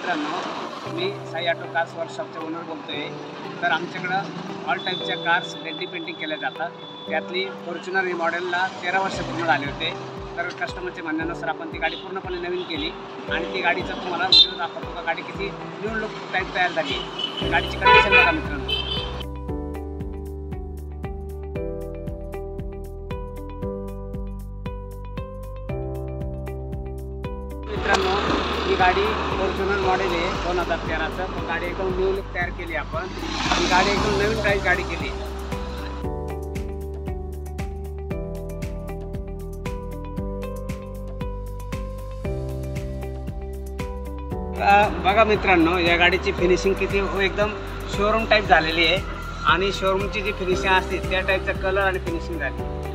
मित्रांनो, मी Sai auto cars वर्कशॉपचे owner बोलतोय। तर आमच्याकडं ऑल टाईपच्या कार्स डेंटी पेंटिंग केल्या जातात। त्यातली फॉर्च्युनर ही मॉडेलला 13 वर्ष पूर्ण झाले होते। तर कस्टमरच्या म्हणण्यानुसार आपण ती गाडी पूर्णपणे नवीन केली आणि ती गाडीचा तुम्हाला व्हिडिओ दाखवतो का गाडी किती न्यू लुक टाईप तयार झाली आहे। गाडीची कंडिशन बघा मित्रांनो। मित्रांनो, ही गाडी फॉर्च्युनर मॉडेल आहे 2013चं। पण गाडी एकदम न्यू लुक तयार केली आपण। ही गाडी एकदम नवीन प्राईस गाडी केली। बघा मित्रांनो, या गाडीची फिनिशिंग किती एकदम शोरूम टाईप झालेली आहे आणि शोरूमची जी फिनिशिंग असते त्या टाईपचा कलर आणि फिनिशिंग झाली।